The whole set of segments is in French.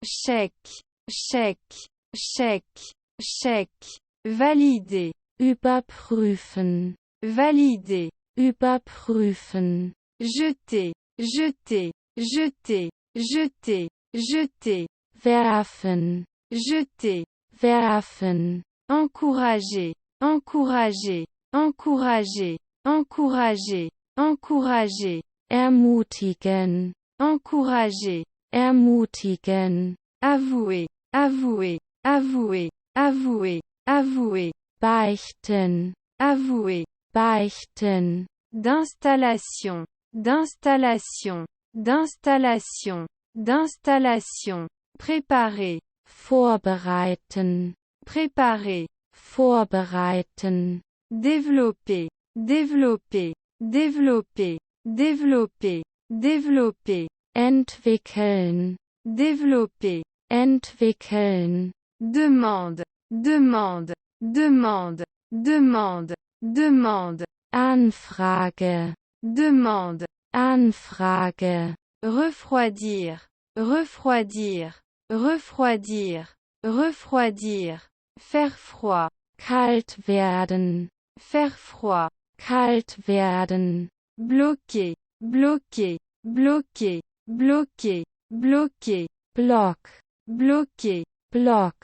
chèque, chèque, chèque, chèque, valider, überprüfen, valider, überprüfen, jeter, jeter, jeter, jeter, jeter, werfen, jeter, werfen, encourager, encourager, encourager, encourager, encourager, ermutigen, encourager, ermutigen, avouer, avouer, avouer, avouer, avouer, beichten, avouer, beichten, d'installation, d'installation, d'installation, d'installation, préparer, vorbereiten, préparer, vorbereiten, développer, développer, développer, développer, développer, entwickeln, développer, entwickeln, demande, demande, demande, demande, demande, Anfrage, demande, Anfrage, refroidir, refroidir, refroidir, refroidir, faire froid, kalt werden, faire froid, kalt werden, bloquer, bloquer, bloquer, bloquer, bloquer, Block, bloquer, Block,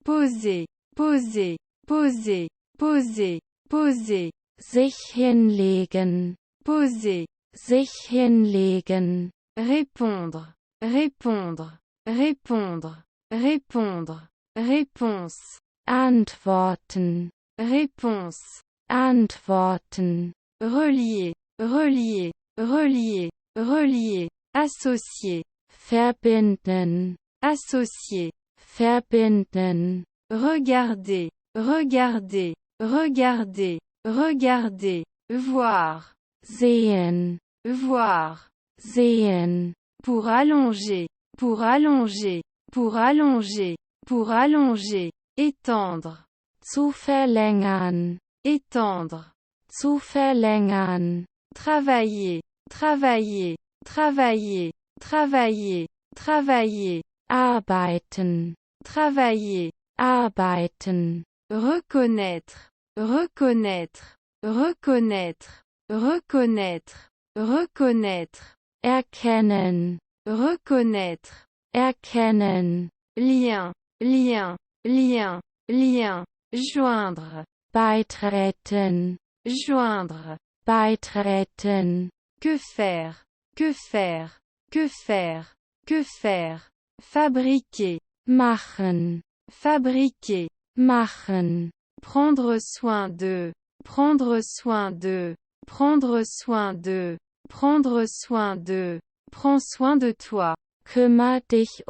poser, poser, poser, poser, poser, sich hinlegen, poser, sich hinlegen, répondre, répondre, répondre, répondre, réponse, antworten, réponse, antworten, relier, relier, relier, relier, associer, verbinden, associer, verbinden, regarder, regarder, regarder, regarder, voir, sehen, voir, sehen, pour allonger, pour allonger, pour allonger, pour allonger, étendre, zu verlängern, étendre, zu verlängern, travailler, travailler, travailler, travailler, travailler, arbeiten, travailler, arbeiten, reconnaître, reconnaître, reconnaître, reconnaître, reconnaître, erkennen, reconnaître, erkennen, lien, lien, lien, lien, joindre, beitreten, joindre, beitreten, que faire, que faire, que faire, que faire, fabriquer, machen, fabriquer, machen, prendre soin de, prendre soin de, prendre soin de, prendre soin de, prends soin de toi, kümmer dich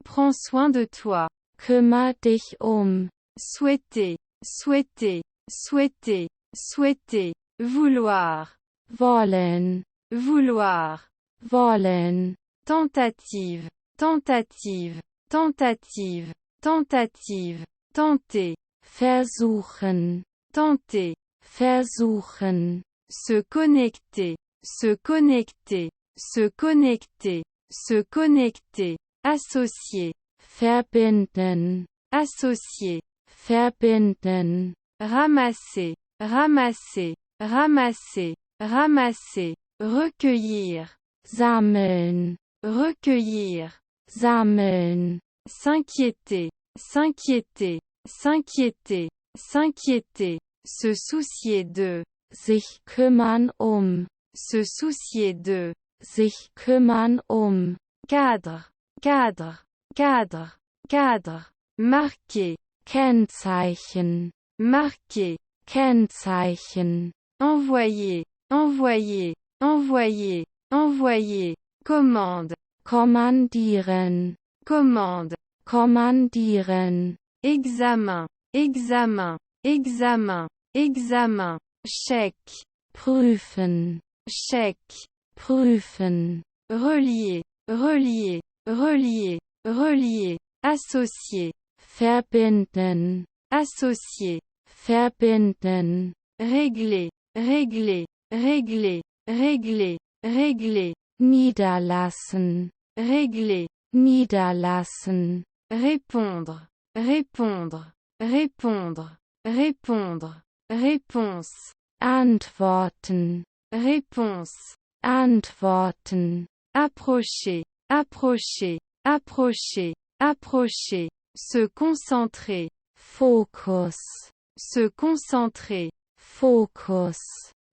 prends soin de toi, kümmer dich souhaiter, souhaiter, souhaiter, souhaiter, vouloir, wollen, vouloir, wollen, tentative, tentative, tentative, tentative, tenter, versuchen, tenter, versuchen, se connecter, se connecter, se connecter, se connecter, associer, verbinden, associer, verbinden, ramasser, ramasser, ramasser, ramasser, recueillir, sammeln, recueillir, sammeln, s'inquiéter, s'inquiéter, s'inquiéter, s'inquiéter, se soucier de, sich kümmern se soucier de, sich kümmern cadre, cadre, cadre, cadre, marquer, Kennzeichen, marquer, Kennzeichen, envoyer, envoyer, envoyer, envoyer, commande, kommandieren, commande, kommandieren, examen, examen, examen, examen, chèque, prüfen, chèque, prüfen, relier, relier, relier, relier, associer, verbinden, associer, verbinden, régler, régler, régler, régler, régler, niederlassen, régler, niederlassen, répondre, répondre, répondre, répondre, réponse, antworten, réponse, antworten, approcher, approcher, approcher, approcher, se concentrer, Fokus, se concentrer, Fokus,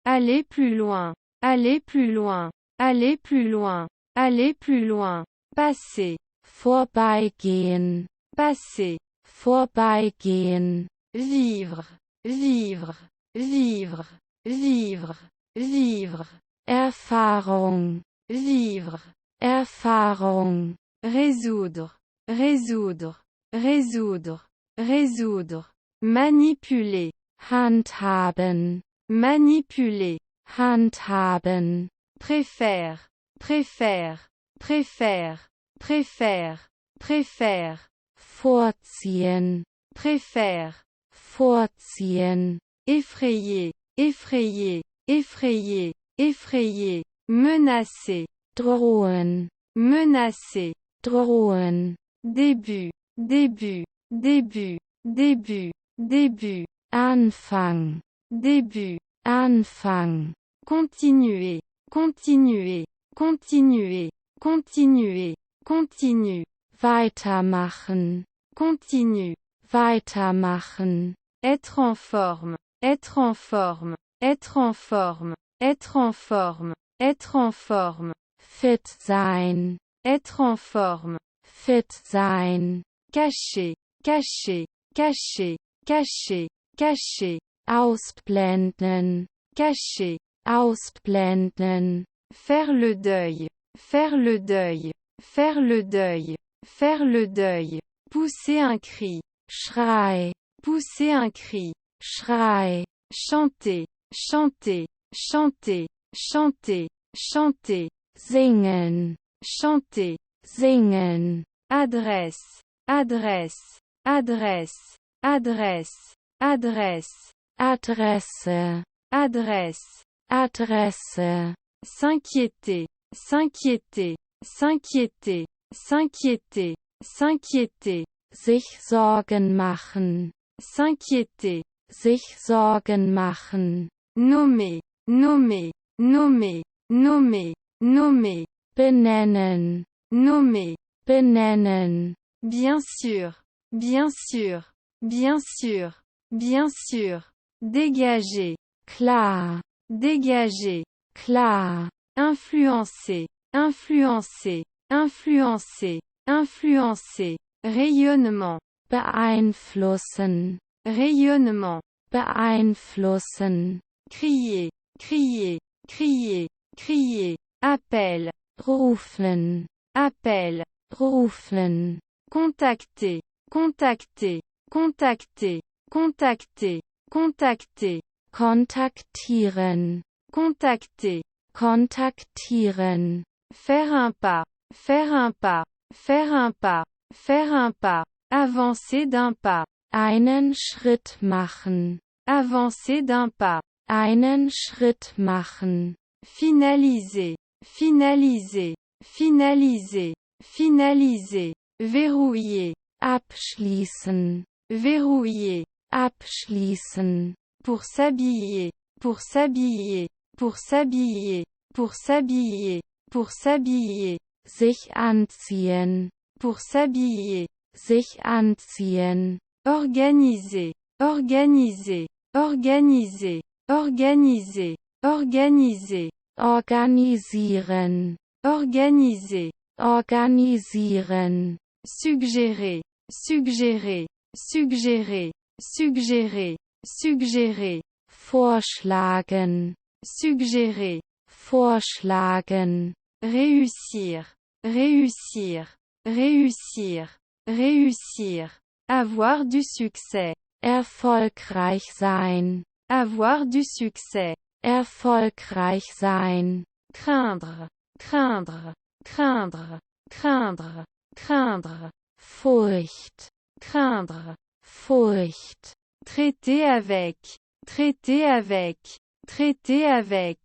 aller plus loin, aller plus loin, aller plus loin, aller plus loin, passer, vorbeigehen, passer, vorbeigehen, vivre, vivre, vivre, vivre, vivre, Erfahrung, vivre, Erfahrung, résoudre, résoudre, résoudre, résoudre, manipuler, handhaben, manipuler, handhaben, préfère, préfère, préfère, préfère, préfère, vorziehen, préfère, vorziehen, effrayer, effrayer, effrayer, effrayer, menacer, drohen, menacer, drohen, début, début, début, début, début, Anfang, début, Anfang, continuer, continuer, continuer, continuer, continue, weitermachen, continue, weitermachen, être en forme, être en forme, être en forme, être en forme, être en forme, fit sein, être en forme, fit sein, cacher, cacher, cacher, cacher, cacher, ausblenden, cacher, ausblenden, faire le deuil, faire le deuil, faire le deuil, faire le deuil, pousser un cri, Schrei, pousser un cri, Schrei, chanter, chanter, chanter, chanter, chanter, singen, chanter, singen, adresse, adresse, adresse, adresse, adresse, Adresse, adresse, Adresse, s'inquiéter, s'inquiéter, s'inquiéter, s'inquiéter, s'inquiéter, sich Sorgen machen, s'inquiéter, sich Sorgen machen, nommer, nommer, nommer, nommer, nommer, benennen, nommer, benennen, bien sûr, bien sûr, bien sûr, bien sûr, dégager, klar, dégager, klar, influencer, influencer, influencer, influencer, rayonnement, beeinflussen, rayonnement, beeinflussen, crier, crier, crier, crier, appel, rufen, appel, rufen, contacter, contacter, contacter, contacter, contacter, kontaktieren, contacter, kontaktieren, faire un pas, faire un pas, faire un pas, faire un pas, avancer d'un pas, einen Schritt machen, avancer d'un pas, einen Schritt machen, finaliser, finaliser, finaliser, finaliser, verrouiller, abschließen, verrouiller, abschließen, pour s'habiller, pour s'habiller, pour s'habiller, pour s'habiller, pour s'habiller, sich anziehen, pour s'habiller, sich anziehen, organiser, organiser, organiser, organiser, organiser, organisieren, organiser, organisieren, suggérer, suggérer, suggérer, suggérer, suggérer, vorschlagen, suggérer, vorschlagen, réussir, réussir, réussir, réussir, avoir du succès, erfolgreich sein, avoir du succès, erfolgreich sein, craindre, craindre, craindre, craindre, craindre, Furcht, craindre, Furcht, traiter avec, traiter avec, traiter avec,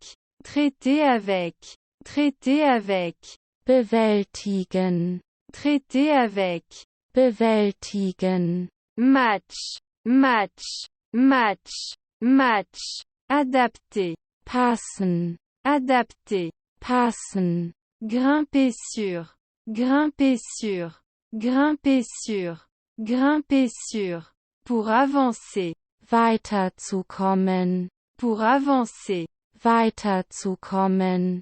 traiter avec, traiter avec, bewältigen, Traiter avec. bewältigen, Match, match, match, match. Adapter, passen, adapter. passen, Grimper sur, grimper sur, grimper sur, grimper sur. Pour avancer, weiterzukommen, pour avancer. weiterzukommen,